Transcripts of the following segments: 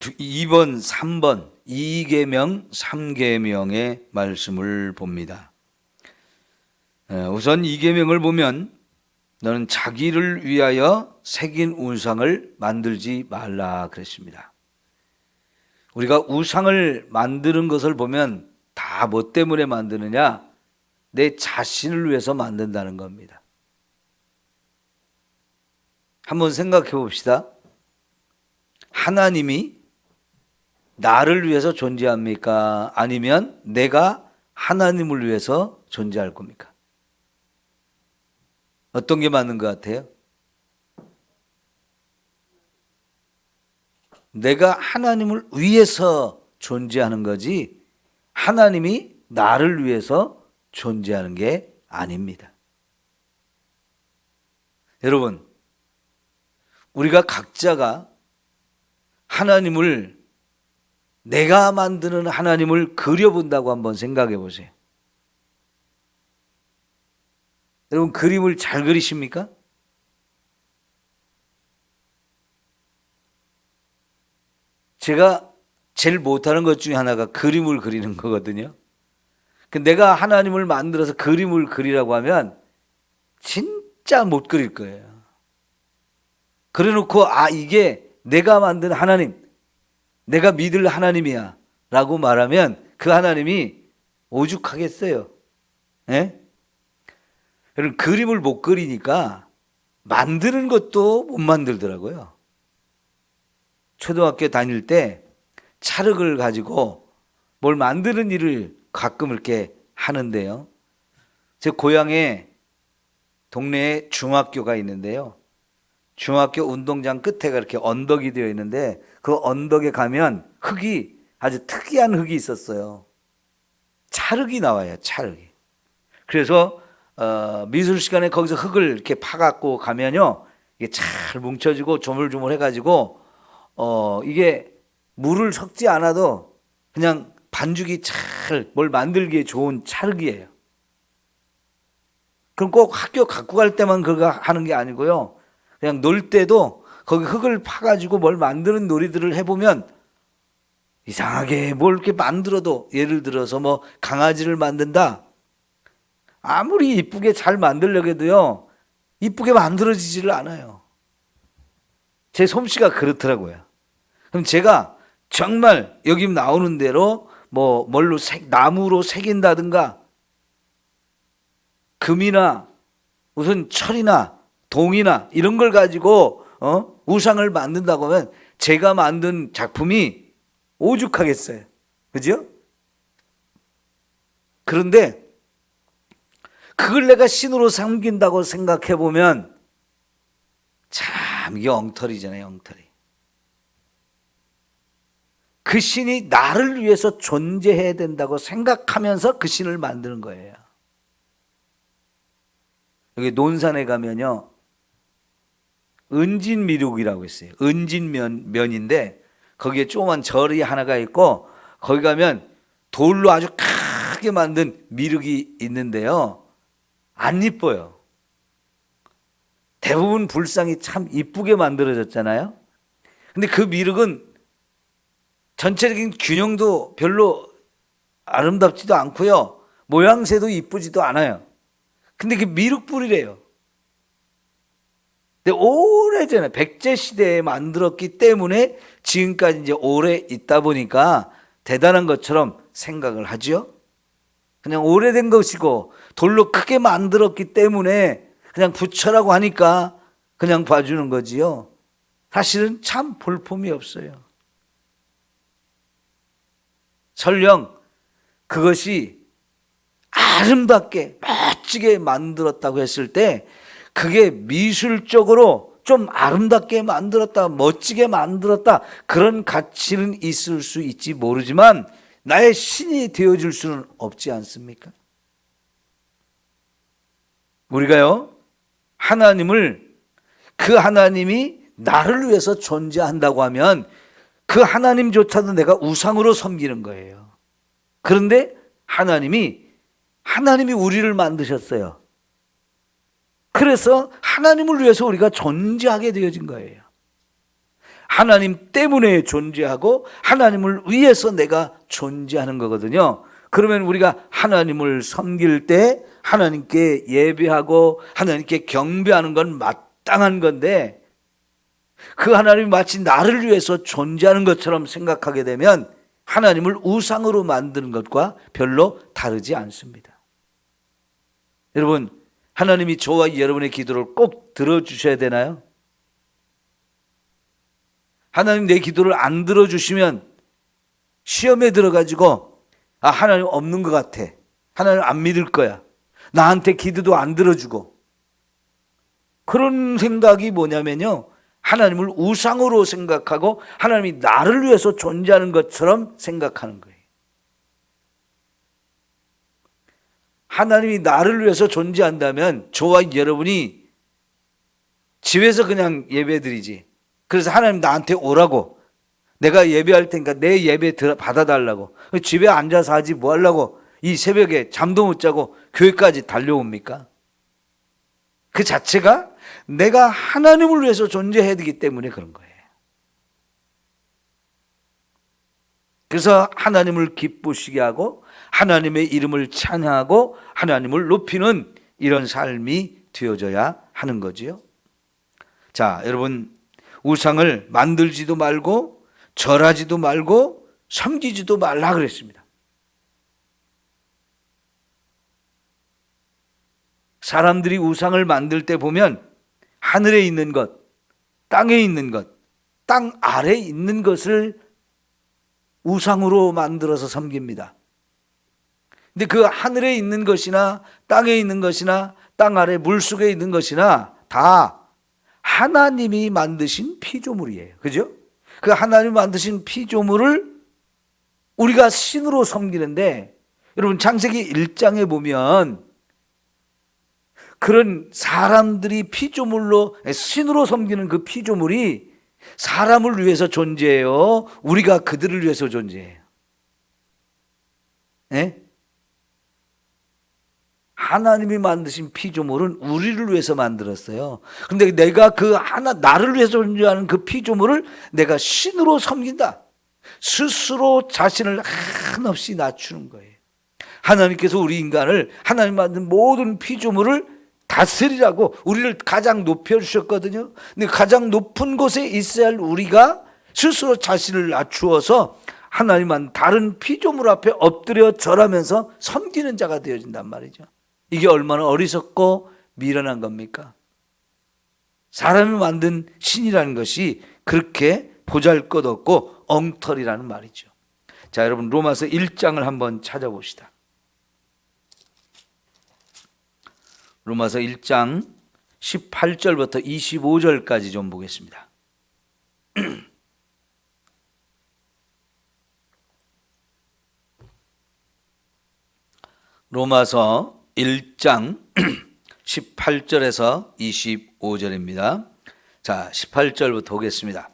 2번, 3번, 2계명, 3계명의 말씀을 봅니다. 우선 2계명을 보면 너는 자기를 위하여 새긴 우상을 만들지 말라 그랬습니다. 우리가 우상을 만드는 것을 보면 다 뭐 때문에 만드느냐? 내 자신을 위해서 만든다는 겁니다. 한번 생각해 봅시다. 하나님이 나를 위해서 존재합니까? 아니면 내가 하나님을 위해서 존재할 겁니까? 어떤 게 맞는 것 같아요? 내가 하나님을 위해서 존재하는 거지 하나님이 나를 위해서 존재하는 게 아닙니다. 여러분, 우리가 각자가 하나님을 내가 만드는 하나님을 그려본다고 한번 생각해 보세요. 여러분, 그림을 잘 그리십니까? 제가 제일 못하는 것 중에 하나가 그림을 그리는 거거든요. 내가 하나님을 만들어서 그림을 그리라고 하면 진짜 못 그릴 거예요. 그래 놓고 이게 내가 만든 하나님, 내가 믿을 하나님이야 라고 말하면 그 하나님이 오죽하겠어요. 예? 여러분, 그림을 못 그리니까 만드는 것도 못 만들더라고요. 초등학교 다닐 때 찰흙을 가지고 뭘 만드는 일을 가끔 이렇게 하는데요. 제 고향에 동네에 중학교가 있는데요. 중학교 운동장 끝에가 이렇게 언덕이 되어 있는데 그 언덕에 가면 흙이 아주 특이한 흙이 있었어요. 찰흙이 나와요. 찰흙이. 그래서 미술 시간에 거기서 흙을 이렇게 파갖고 가면요, 이게 잘 뭉쳐지고 조물조물 해가지고 이게 물을 섞지 않아도 그냥 반죽이 잘 뭘 만들기에 좋은 찰흙이에요. 그럼 꼭 학교 갖고 갈 때만 그거 하는 게 아니고요. 그냥 놀 때도 거기 흙을 파가지고 뭘 만드는 놀이들을 해보면 이상하게 뭘 이렇게 만들어도, 예를 들어서 뭐 강아지를 만든다. 아무리 이쁘게 잘 만들려고 해도요, 이쁘게 만들어지지를 않아요. 제 솜씨가 그렇더라고요. 그럼 제가 정말 여기 나오는 대로 뭘로 나무로 새긴다든가 금이나 무슨 철이나 동이나 이런 걸 가지고 우상을 만든다고 하면 제가 만든 작품이 오죽하겠어요. 그죠? 그런데 그걸 내가 신으로 삼긴다고 생각해 보면 참 이게 엉터리잖아요. 엉터리. 그 신이 나를 위해서 존재해야 된다고 생각하면서 그 신을 만드는 거예요. 여기 논산에 가면요, 은진미륵이라고 있어요. 은진면인데 거기에 조그만 절이 하나가 있고 거기 가면 돌로 아주 크게 만든 미륵이 있는데요, 안 이뻐요. 대부분 불상이 참 이쁘게 만들어졌잖아요. 근데 그 미륵은 전체적인 균형도 별로 아름답지도 않고요, 모양새도 이쁘지도 않아요. 근데 그 미륵불이래요. 근데 오래전에 백제 시대에 만들었기 때문에 지금까지 이제 오래 있다 보니까 대단한 것처럼 생각을 하죠. 그냥 오래된 것이고 돌로 크게 만들었기 때문에 그냥 부처라고 하니까 그냥 봐주는 거지요. 사실은 참 볼품이 없어요. 설령 그것이 아름답게 멋지게 만들었다고 했을 때 그게 미술적으로 좀 아름답게 만들었다, 멋지게 만들었다, 그런 가치는 있을 수 있지 모르지만 나의 신이 되어줄 수는 없지 않습니까? 우리가요, 하나님을, 그 하나님이 나를 위해서 존재한다고 하면 그 하나님조차도 내가 우상으로 섬기는 거예요. 그런데 하나님이 우리를 만드셨어요. 그래서 하나님을 위해서 우리가 존재하게 되어진 거예요. 하나님 때문에 존재하고 하나님을 위해서 내가 존재하는 거거든요. 그러면 우리가 하나님을 섬길 때 하나님께 예배하고 하나님께 경배하는 건 마땅한 건데, 그 하나님이 마치 나를 위해서 존재하는 것처럼 생각하게 되면 하나님을 우상으로 만드는 것과 별로 다르지 않습니다. 여러분, 하나님이 저와 여러분의 기도를 꼭 들어주셔야 되나요? 하나님 내 기도를 안 들어주시면 시험에 들어가지고 하나님 없는 것 같아, 하나님 안 믿을 거야, 나한테 기도도 안 들어주고, 그런 생각이 뭐냐면요, 하나님을 우상으로 생각하고 하나님이 나를 위해서 존재하는 것처럼 생각하는 거예요. 하나님이 나를 위해서 존재한다면 저와 여러분이 집에서 그냥 예배드리지, 그래서 하나님 나한테 오라고, 내가 예배할 테니까 내 예배 받아달라고, 집에 앉아서 하지 뭐 하려고 이 새벽에 잠도 못 자고 교회까지 달려옵니까? 그 자체가 내가 하나님을 위해서 존재해야 되기 때문에 그런 거예요. 그래서 하나님을 기쁘시게 하고 하나님의 이름을 찬양하고 하나님을 높이는 이런 삶이 되어져야 하는 거지요. 자, 여러분, 우상을 만들지도 말고 절하지도 말고 섬기지도 말라 그랬습니다. 사람들이 우상을 만들 때 보면 하늘에 있는 것, 땅에 있는 것, 땅 아래에 있는 것을 우상으로 만들어서 섬깁니다. 근데 그 하늘에 있는 것이나 땅에 있는 것이나 땅 아래 물속에 있는 것이나 다 하나님이 만드신 피조물이에요. 그죠? 그 하나님이 만드신 피조물을 우리가 신으로 섬기는데, 여러분 창세기 1장에 보면 그런 사람들이 피조물로 신으로 섬기는 그 피조물이 사람을 위해서 존재해요, 우리가 그들을 위해서 존재해요? 네? 하나님이 만드신 피조물은 우리를 위해서 만들었어요. 그런데 내가 나를 위해서 존재하는 그 피조물을 내가 신으로 섬긴다, 스스로 자신을 한없이 낮추는 거예요. 하나님께서 우리 인간을, 하나님 만든 모든 피조물을 다스리라고 우리를 가장 높여주셨거든요. 근데 가장 높은 곳에 있어야 할 우리가 스스로 자신을 낮추어서 하나님만 다른 피조물 앞에 엎드려 절하면서 섬기는 자가 되어진단 말이죠. 이게 얼마나 어리석고 미련한 겁니까? 사람을 만든 신이라는 것이 그렇게 보잘것없고 엉터리라는 말이죠. 자, 여러분 로마서 1장을 한번 찾아봅시다. 로마서 1장 18절부터 25절까지 좀 보겠습니다. 로마서 1장 18절에서 25절입니다. 자, 18절부터 보겠습니다.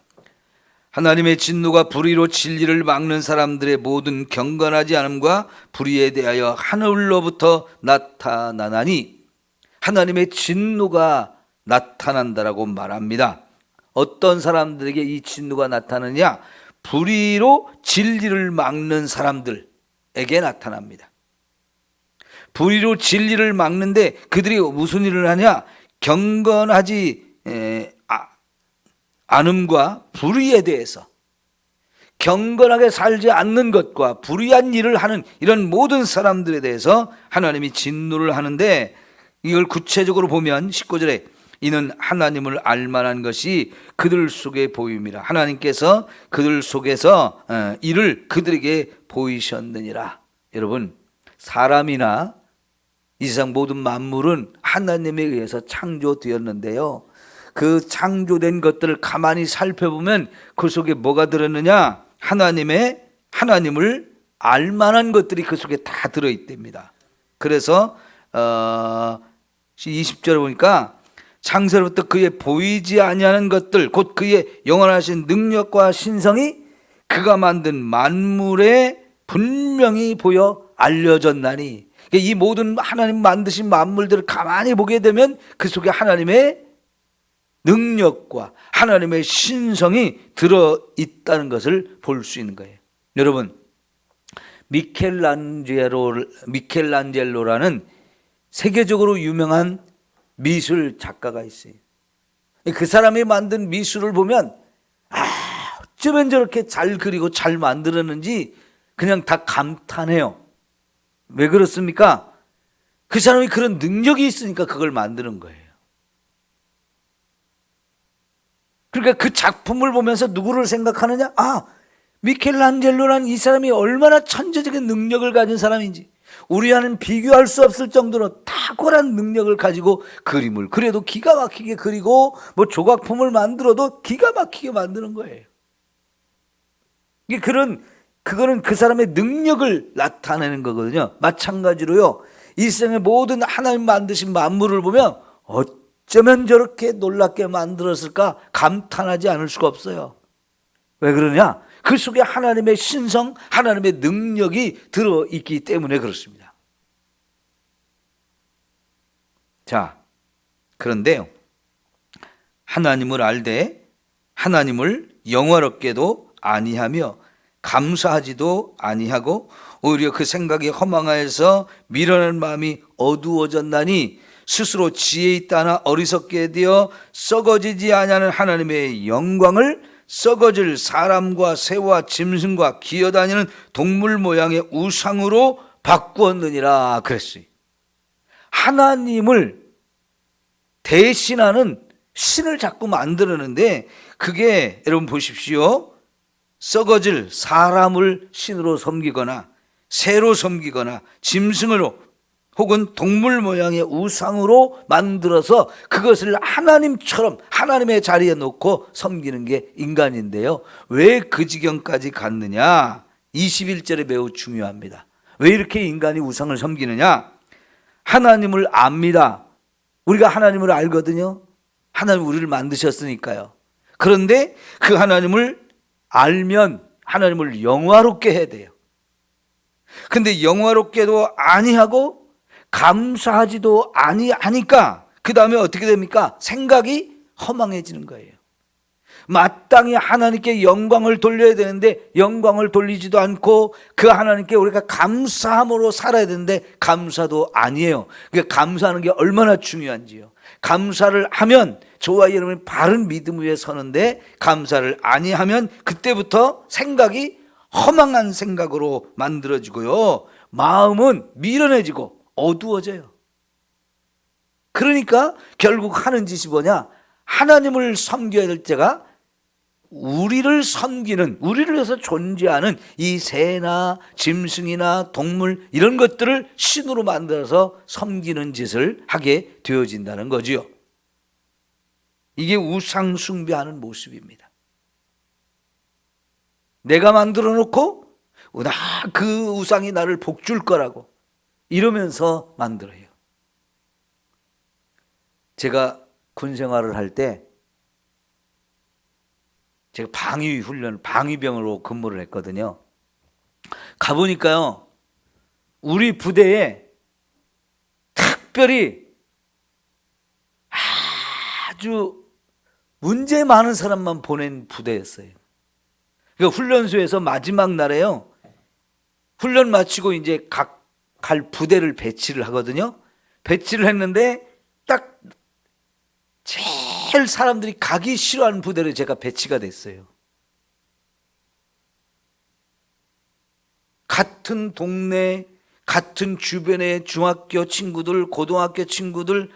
하나님의 진노가 불의로 진리를 막는 사람들의 모든 경건하지 않음과 불의에 대하여 하늘로부터 나타나나니, 하나님의 진노가 나타난다라고 말합니다. 어떤 사람들에게 이 진노가 나타나느냐? 불의로 진리를 막는 사람들에게 나타납니다. 불의로 진리를 막는데 그들이 무슨 일을 하냐? 경건하지 않음과 불의에 대해서, 경건하게 살지 않는 것과 불의한 일을 하는 이런 모든 사람들에 대해서 하나님이 진노를 하는데, 이걸 구체적으로 보면 19절에 이는 하나님을 알만한 것이 그들 속에 보임이라. 하나님께서 그들 속에서 이를 그들에게 보이셨느니라. 여러분, 사람이나 이 세상 모든 만물은 하나님에 의해서 창조되었는데요, 그 창조된 것들을 가만히 살펴보면 그 속에 뭐가 들었느냐? 하나님을 알만한 것들이 그 속에 다 들어있답니다. 그래서 20절에 보니까 창세로부터 그의 보이지 아니하는 것들, 곧 그의 영원하신 능력과 신성이 그가 만든 만물에 분명히 보여 알려졌나니, 이 모든 하나님 만드신 만물들을 가만히 보게 되면 그 속에 하나님의 능력과 하나님의 신성이 들어있다는 것을 볼 수 있는 거예요. 여러분, 미켈란젤로라는 세계적으로 유명한 미술 작가가 있어요. 그 사람이 만든 미술을 보면 어쩌면 저렇게 잘 그리고 잘 만들었는지 그냥 다 감탄해요. 왜 그렇습니까? 그 사람이 그런 능력이 있으니까 그걸 만드는 거예요. 그러니까 그 작품을 보면서 누구를 생각하느냐? 미켈란젤로라는 이 사람이 얼마나 천재적인 능력을 가진 사람인지, 우리와는 비교할 수 없을 정도로 탁월한 능력을 가지고 그림을 그려도 기가 막히게 그리고 조각품을 만들어도 기가 막히게 만드는 거예요. 그거는 그 사람의 능력을 나타내는 거거든요. 마찬가지로요, 이 세상의 모든 하나님 만드신 만물을 보면 어쩌면 저렇게 놀랍게 만들었을까 감탄하지 않을 수가 없어요. 왜 그러냐? 그 속에 하나님의 신성, 하나님의 능력이 들어있기 때문에 그렇습니다. 자, 그런데요, 하나님을 알되 하나님을 영화롭게도 아니하며 감사하지도 아니하고 오히려 그 생각이 허망하여서 미련한 마음이 어두워졌나니 스스로 지혜 있다나 어리석게 되어 썩어지지 아니하는 하나님의 영광을 썩어질 사람과 새와 짐승과 기어다니는 동물 모양의 우상으로 바꾸었느니라 그랬어요. 하나님을 대신하는 신을 자꾸 만들었는데, 그게 여러분 보십시오, 썩어질 사람을 신으로 섬기거나 새로 섬기거나 짐승으로 혹은 동물 모양의 우상으로 만들어서 그것을 하나님처럼 하나님의 자리에 놓고 섬기는 게 인간인데요, 왜 그 지경까지 갔느냐? 21절에 매우 중요합니다. 왜 이렇게 인간이 우상을 섬기느냐? 하나님을 압니다. 우리가 하나님을 알거든요. 하나님 우리를 만드셨으니까요. 그런데 그 하나님을 알면 하나님을 영화롭게 해야 돼요. 근데 영화롭게도 아니하고 감사하지도 아니하니까 그 다음에 어떻게 됩니까? 생각이 허망해지는 거예요. 마땅히 하나님께 영광을 돌려야 되는데 영광을 돌리지도 않고, 그 하나님께 우리가 감사함으로 살아야 되는데 감사도 아니에요. 그러니까 감사하는 게 얼마나 중요한지요. 감사를 하면 저와 여러분이 바른 믿음 위에 서는데, 감사를 아니하면 그때부터 생각이 허망한 생각으로 만들어지고요, 마음은 미련해지고 어두워져요. 그러니까 결국 하는 짓이 뭐냐? 하나님을 섬겨야 될 때가 우리를 섬기는, 우리를 위해서 존재하는 이 새나 짐승이나 동물 이런 것들을 신으로 만들어서 섬기는 짓을 하게 되어진다는 거지요. 이게 우상 숭배하는 모습입니다. 내가 만들어 놓고 그 우상이 나를 복줄 거라고 이러면서 만들어요. 제가 군 생활을 할 때 제가 방위병으로 근무를 했거든요. 가보니까요, 우리 부대에 특별히 아주 문제 많은 사람만 보낸 부대였어요. 그러니까 훈련소에서 마지막 날에요, 훈련 마치고 이제 갈 부대를 배치를 하거든요. 배치를 했는데 딱 제일 사람들이 가기 싫어하는 부대로 제가 배치가 됐어요. 같은 동네, 같은 주변의 중학교 친구들, 고등학교 친구들,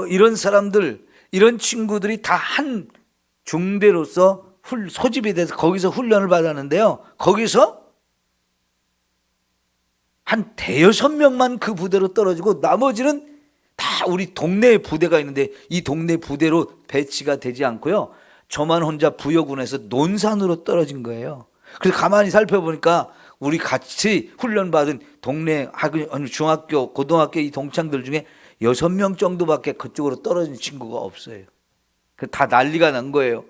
이런 사람들, 이런 친구들이 다 한 중대로서 소집이 돼서 거기서 훈련을 받았는데요, 거기서 한 5~6명만 그 부대로 떨어지고 나머지는 다 우리 동네에 부대가 있는데 이 동네 부대로 배치가 되지 않고요, 저만 혼자 부여군에서 논산으로 떨어진 거예요. 그래서 가만히 살펴보니까 우리 같이 훈련받은 동네 중학교, 고등학교 이 동창들 중에 6명 정도밖에 그쪽으로 떨어진 친구가 없어요. 다 난리가 난 거예요.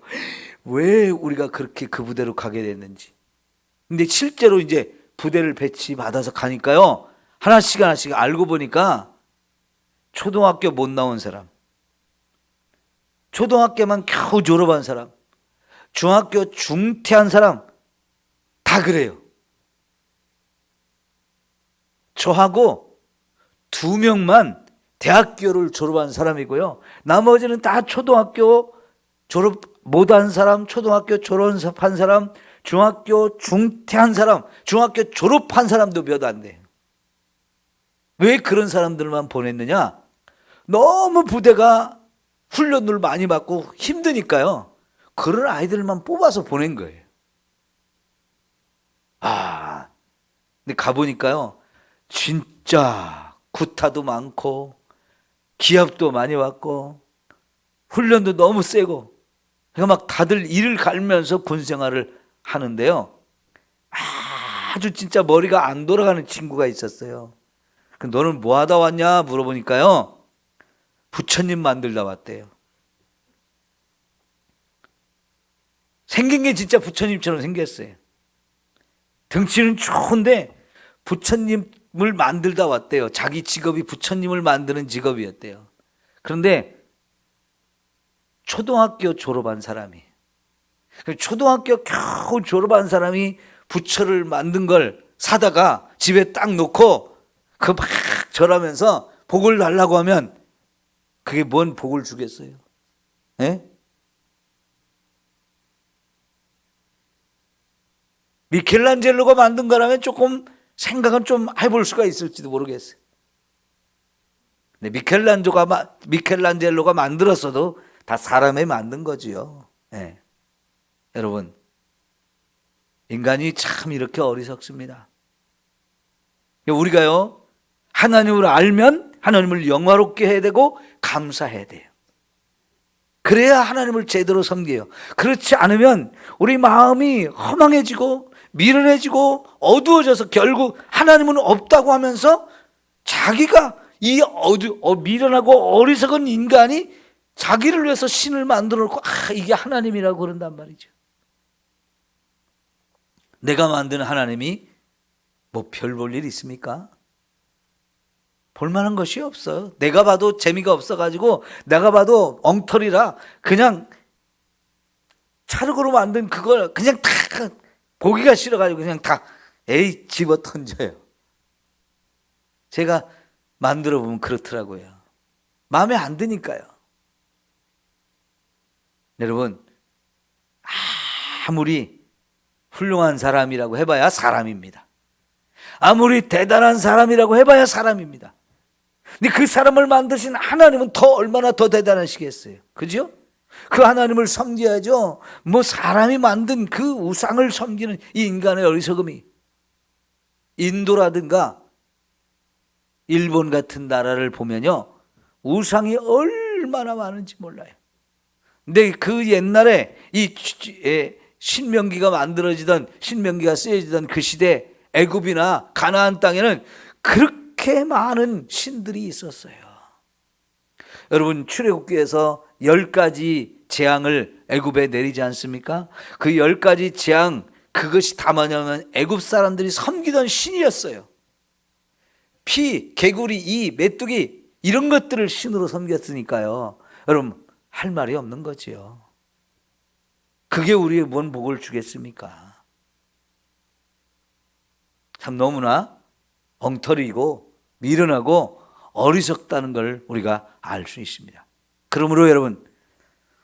왜 우리가 그렇게 그 부대로 가게 됐는지. 근데 실제로 이제 부대를 배치받아서 가니까요, 하나씩 알고 보니까 초등학교 못 나온 사람, 초등학교만 겨우 졸업한 사람, 중학교 중퇴한 사람 다 그래요. 저하고 2명만 대학교를 졸업한 사람이고요. 나머지는 다 초등학교 졸업 못한 사람, 초등학교 졸업한 사람, 중학교 중퇴한 사람, 중학교 졸업한 사람도 몇 안 돼요. 왜 그런 사람들만 보냈느냐? 너무 부대가 훈련을 많이 받고 힘드니까요. 그런 아이들만 뽑아서 보낸 거예요. 근데 가보니까요. 진짜 구타도 많고 기합도 많이 받고 훈련도 너무 세고, 그러니까 막 다들 이를 갈면서 군 생활을 하는데요. 아주 진짜 머리가 안 돌아가는 친구가 있었어요. 너는 뭐 하다 왔냐 물어보니까요. 부처님 만들다 왔대요. 생긴 게 진짜 부처님처럼 생겼어요. 덩치는 좋은데 부처님을 만들다 왔대요. 자기 직업이 부처님을 만드는 직업이었대요. 그런데 초등학교 졸업한 사람이, 초등학교 겨우 졸업한 사람이 부처를 만든 걸 사다가 집에 딱 놓고 그 막 절하면서 복을 달라고 하면 그게 뭔 복을 주겠어요? 예? 미켈란젤로가 만든 거라면 조금 생각은 좀 해볼 수가 있을지도 모르겠어요. 근데 미켈란젤로가 만들었어도 다 사람이 만든 거지요. 예. 여러분, 인간이 참 이렇게 어리석습니다. 우리가요, 하나님을 알면 하나님을 영화롭게 해야 되고 감사해야 돼요. 그래야 하나님을 제대로 섬겨요. 그렇지 않으면 우리 마음이 허망해지고 미련해지고 어두워져서 결국 하나님은 없다고 하면서 자기가 이 미련하고 어리석은 인간이 자기를 위해서 신을 만들어 놓고 이게 하나님이라고 그런단 말이죠. 내가 만든 하나님이 뭐 별 볼 일 있습니까? 볼만한 것이 없어요. 내가 봐도 재미가 없어가지고, 내가 봐도 엉터리라 그냥 찰흙으로 만든 그걸 그냥 다 보기가 싫어가지고 그냥 다 집어 던져요. 제가 만들어 보면 그렇더라고요. 마음에 안 드니까요. 여러분, 아무리 훌륭한 사람이라고 해봐야 사람입니다. 아무리 대단한 사람이라고 해봐야 사람입니다. 근데 그 사람을 만드신 하나님은 얼마나 더 대단하시겠어요. 그죠? 그 하나님을 섬겨야죠. 뭐 사람이 만든 그 우상을 섬기는 이 인간의 어리석음이, 인도라든가 일본 같은 나라를 보면요, 우상이 얼마나 많은지 몰라요. 근데 그 옛날에 이 신명기가 쓰여지던 그 시대 애굽이나 가나안 땅에는 그렇게 많은 신들이 있었어요. 여러분, 출애굽기에서 10가지 재앙을 애굽에 내리지 않습니까? 그 10가지 재앙, 그것이 다 뭐냐면 애굽 사람들이 섬기던 신이었어요. 피, 개구리, 이, 메뚜기 이런 것들을 신으로 섬겼으니까요. 여러분, 할 말이 없는 거지요. 그게 우리의 뭔 복을 주겠습니까? 참 너무나 엉터리이고 미련하고 어리석다는 걸 우리가 알 수 있습니다. 그러므로 여러분,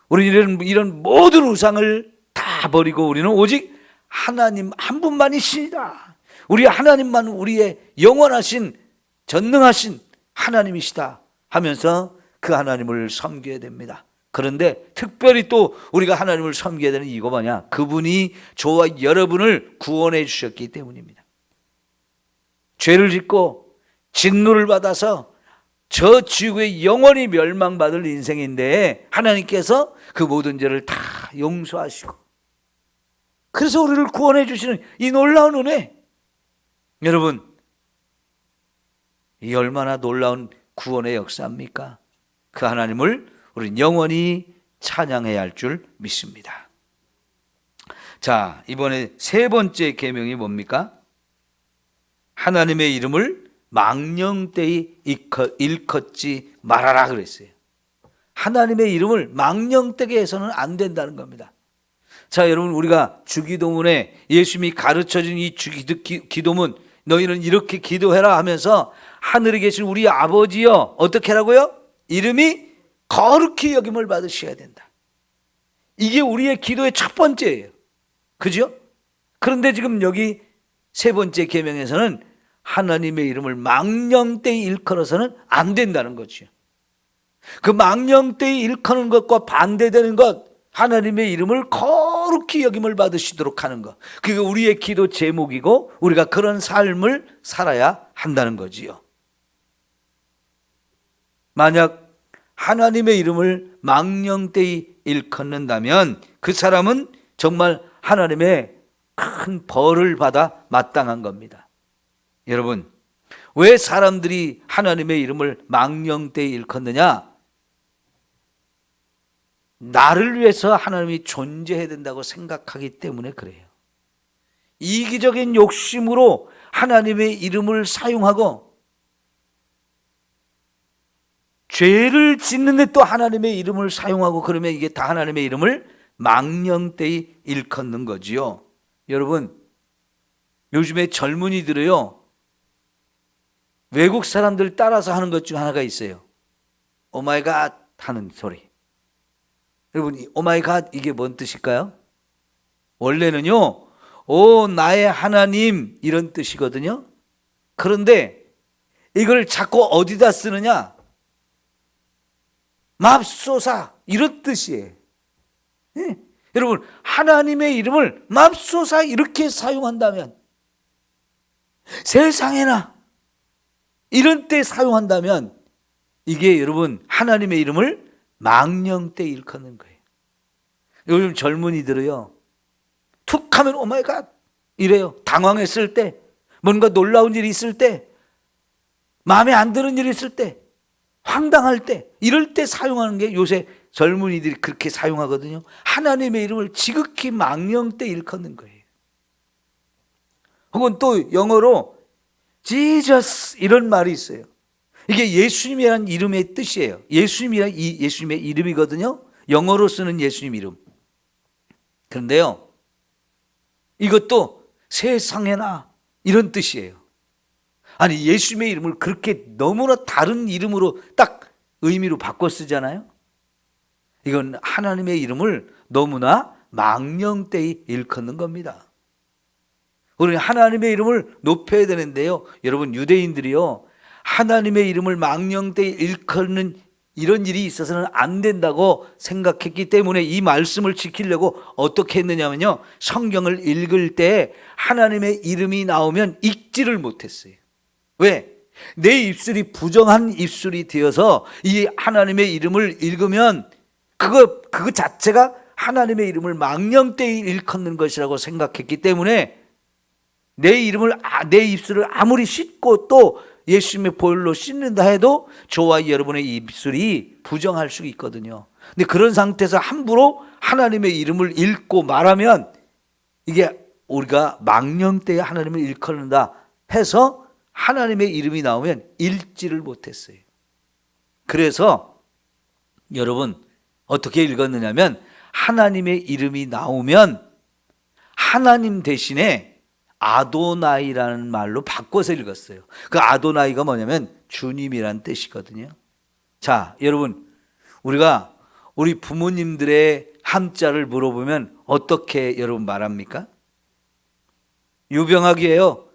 우리는 이런 모든 우상을 다 버리고 우리는 오직 하나님 한 분만이 신이다. 우리 하나님만 우리의 영원하신 전능하신 하나님이시다 하면서 그 하나님을 섬겨야 됩니다. 그런데 특별히 또 우리가 하나님을 섬겨야 되는 이유가 뭐냐? 그분이 저와 여러분을 구원해 주셨기 때문입니다. 죄를 짓고 진노를 받아서 저 지구에 영원히 멸망받을 인생인데 하나님께서 그 모든 죄를 다 용서하시고 그래서 우리를 구원해 주시는 이 놀라운 은혜, 여러분, 이 얼마나 놀라운 구원의 역사입니까? 그 하나님을 우리는 영원히 찬양해야 할 줄 믿습니다. 자, 이번에 세 번째 계명이 뭡니까? 하나님의 이름을 망령되이 일컫지 말아라 그랬어요. 하나님의 이름을 망령되게 해서는 안 된다는 겁니다. 자, 여러분, 우리가 주기도문에 예수님이 가르쳐준 이 기도문, 너희는 이렇게 기도해라 하면서 하늘에 계신 우리 아버지여 어떻게 하라고요? 이름이 거룩히 여김을 받으셔야 된다. 이게 우리의 기도의 첫 번째예요. 그죠? 그런데 지금 여기 세 번째 계명에서는 하나님의 이름을 망령되이 일컬어서는 안 된다는 거죠. 그 망령되이 일컫는 것과 반대되는 것, 하나님의 이름을 거룩히 여김을 받으시도록 하는 것, 그게 우리의 기도 제목이고 우리가 그런 삶을 살아야 한다는 거지요. 만약 하나님의 이름을 망령되이 일컫는다면 그 사람은 정말 하나님의 큰 벌을 받아 마땅한 겁니다. 여러분, 왜 사람들이 하나님의 이름을 망령되이 일컫느냐? 나를 위해서 하나님이 존재해야 된다고 생각하기 때문에 그래요. 이기적인 욕심으로 하나님의 이름을 사용하고 죄를 짓는데 또 하나님의 이름을 사용하고, 그러면 이게 다 하나님의 이름을 망령되이 일컫는 거지요. 여러분, 요즘에 젊은이들은요, 외국 사람들 따라서 하는 것 중 하나가 있어요. 오마이갓 하는 소리. 여러분, 오마이갓 이게 뭔 뜻일까요? 원래는요, 오 나의 하나님 이런 뜻이거든요. 그런데 이걸 자꾸 어디다 쓰느냐? 맙소사 이런 뜻이에요. 네? 여러분, 하나님의 이름을 맙소사 이렇게 사용한다면, 세상에나 이런 때 사용한다면 이게 여러분 하나님의 이름을 망령되이 일컫는 거예요. 요즘 젊은이들은요, 툭 하면 오마이갓 이래요. 당황했을 때, 뭔가 놀라운 일이 있을 때, 마음에 안 드는 일이 있을 때, 황당할 때, 이럴 때 사용하는 게 요새 젊은이들이 그렇게 사용하거든요. 하나님의 이름을 지극히 망령되이 일컫는 거예요. 혹은 또 영어로 Jesus 이런 말이 있어요. 이게 예수님이라는 이름의 뜻이에요. 예수님이란 예수님의 이름이거든요. 영어로 쓰는 예수님 이름. 그런데요, 이것도 세상에나 이런 뜻이에요. 아니, 예수님의 이름을 그렇게 너무나 다른 이름으로 딱 의미로 바꿔 쓰잖아요. 이건 하나님의 이름을 너무나 망령되이 일컫는 겁니다. 우리는 하나님의 이름을 높여야 되는데요, 여러분, 유대인들이요, 하나님의 이름을 망령되이 일컫는 이런 일이 있어서는 안 된다고 생각했기 때문에 이 말씀을 지키려고 어떻게 했느냐면요, 성경을 읽을 때 하나님의 이름이 나오면 읽지를 못했어요. 왜? 내 입술이 부정한 입술이 되어서 이 하나님의 이름을 읽으면 그거 자체가 하나님의 이름을 망령되이 일컫는 것이라고 생각했기 때문에 내 입술을 아무리 씻고 또 예수님의 보혈로 씻는다 해도 저와 여러분의 입술이 부정할 수 있거든요. 근데 그런 상태에서 함부로 하나님의 이름을 읽고 말하면 이게 우리가 망령되이 하나님을 일컫는다 해서 하나님의 이름이 나오면 읽지를 못했어요. 그래서 여러분 어떻게 읽었느냐면, 하나님의 이름이 나오면 하나님 대신에 아도나이라는 말로 바꿔서 읽었어요. 그 아도나이가 뭐냐면 주님이란 뜻이거든요. 자, 여러분, 우리가 우리 부모님들의 한자를 물어보면 어떻게 여러분 말합니까? 유병학이에요.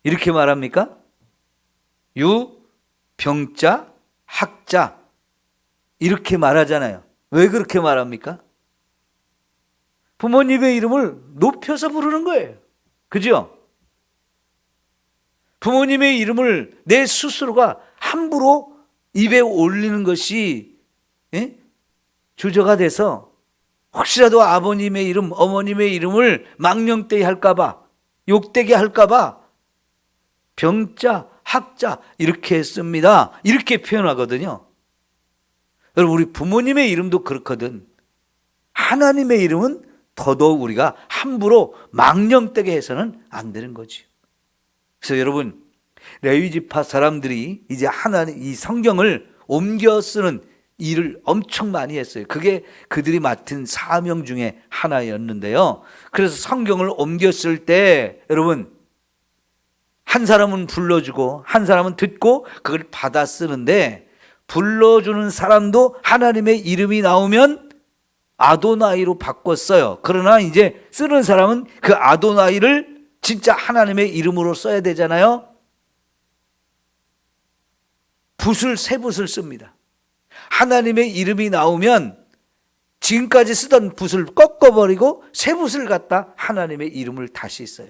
이렇게 말합니까? 유, 병자, 학자 이렇게 말하잖아요. 왜 그렇게 말합니까? 부모님의 이름을 높여서 부르는 거예요. 그죠? 부모님의 이름을 내 스스로가 함부로 입에 올리는 것이 주저가 돼서 혹시라도 아버님의 이름, 어머님의 이름을 망령되이 할까봐, 욕되게 할까봐 병자, 학자 이렇게 씁니다. 이렇게 표현하거든요. 여러분, 우리 부모님의 이름도 그렇거든. 하나님의 이름은 더더욱 우리가 함부로 망령되게 해서는 안 되는 거지. 그래서 여러분, 레위지파 사람들이 이제 하나님 이 성경을 옮겨 쓰는 일을 엄청 많이 했어요. 그게 그들이 맡은 사명 중에 하나였는데요. 그래서 성경을 옮겼을 때 여러분, 한 사람은 불러주고 한 사람은 듣고 그걸 받아 쓰는데, 불러주는 사람도 하나님의 이름이 나오면 아도나이로 바꿨어요. 그러나 이제 쓰는 사람은 그 아도나이를 진짜 하나님의 이름으로 써야 되잖아요. 새 붓을 씁니다. 하나님의 이름이 나오면 지금까지 쓰던 붓을 꺾어버리고 새 붓을 갖다 하나님의 이름을 다시 써요.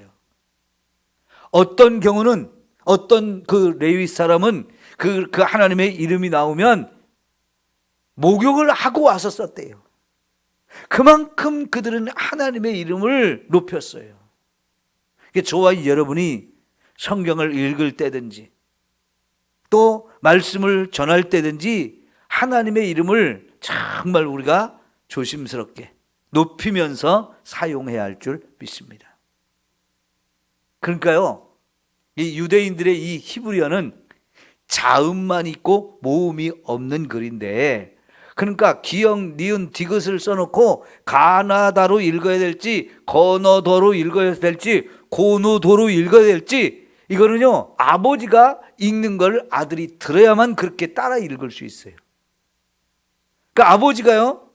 어떤 경우는 어떤 그 레위 사람은 그 하나님의 이름이 나오면 목욕을 하고 와서 썼대요. 그만큼 그들은 하나님의 이름을 높였어요. 저와 여러분이 성경을 읽을 때든지 또 말씀을 전할 때든지 하나님의 이름을 정말 우리가 조심스럽게 높이면서 사용해야 할 줄 믿습니다. 그러니까요, 이 유대인들의 이 히브리어는 자음만 있고 모음이 없는 글인데, 그러니까 기역, 니은, 디귿을 써놓고 가나다로 읽어야 될지 거너더로 읽어야 될지 고누도로 읽어야 될지, 이거는요 아버지가 읽는 걸 아들이 들어야만 그렇게 따라 읽을 수 있어요. 그러니까 아버지가요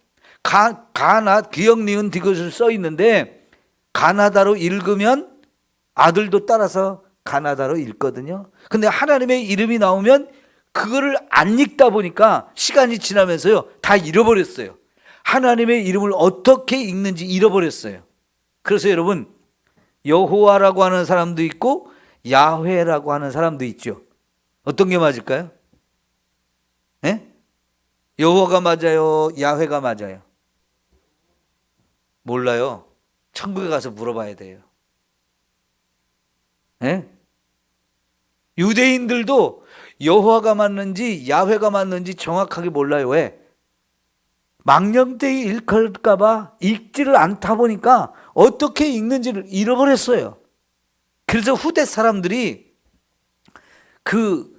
기역, 니은, 디귿을 써 있는데 가나다로 읽으면 아들도 따라서 가나다로 읽거든요. 근데 하나님의 이름이 나오면 그거를 안 읽다 보니까 시간이 지나면서요 다 잃어버렸어요. 하나님의 이름을 어떻게 읽는지 잃어버렸어요. 그래서 여러분, 여호와라고 하는 사람도 있고 야훼라고 하는 사람도 있죠. 어떤 게 맞을까요? 네? 여호와가 맞아요? 야훼가 맞아요? 몰라요. 천국에 가서 물어봐야 돼요. 네? 유대인들도 여호와가 맞는지 야훼가 맞는지 정확하게 몰라요. 왜? 망령되이 읽을까 봐 읽지를 않다 보니까 어떻게 읽는지를 잃어버렸어요. 그래서 후대 사람들이 그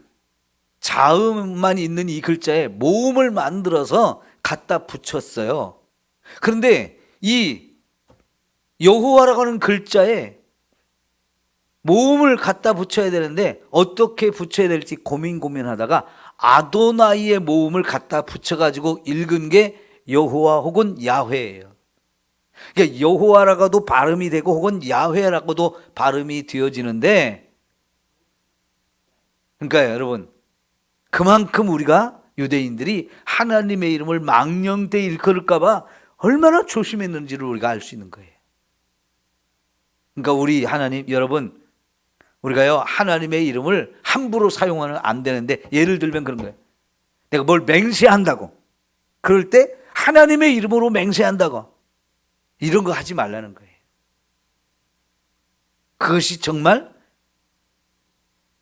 자음만 있는 이 글자에 모음을 만들어서 갖다 붙였어요. 그런데 이 여호와라고 하는 글자에 모음을 갖다 붙여야 되는데 어떻게 붙여야 될지 고민하다가 아도나이의 모음을 갖다 붙여가지고 읽은 게 여호와 혹은 야훼예요. 그러니까 여호와라고도 발음이 되고 혹은 야훼라고도 발음이 되어지는데, 그러니까 여러분, 그만큼 우리가 유대인들이 하나님의 이름을 망령되이 일컬을까 봐 얼마나 조심했는지를 우리가 알 수 있는 거예요. 그러니까 우리 하나님, 여러분, 우리가요 하나님의 이름을 함부로 사용하면 안 되는데, 예를 들면 그런 거예요. 내가 뭘 맹세한다고, 그럴 때 하나님의 이름으로 맹세한다고, 이런 거 하지 말라는 거예요. 그것이 정말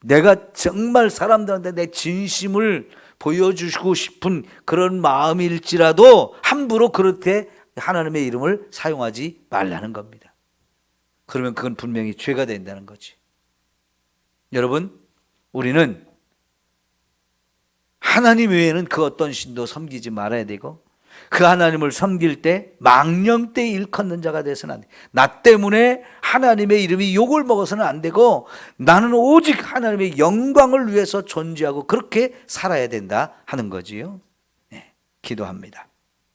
내가 정말 사람들한테 내 진심을 보여주고 싶은 그런 마음일지라도 함부로 그렇게 하나님의 이름을 사용하지 말라는 겁니다. 그러면 그건 분명히 죄가 된다는 거지. 여러분, 우리는 하나님 외에는 그 어떤 신도 섬기지 말아야 되고, 그 하나님을 섬길 때 망령되이 일컫는 자가 되어서는 안 돼. 나 때문에 하나님의 이름이 욕을 먹어서는 안 되고, 나는 오직 하나님의 영광을 위해서 존재하고 그렇게 살아야 된다 하는 거지요. 네, 기도합니다.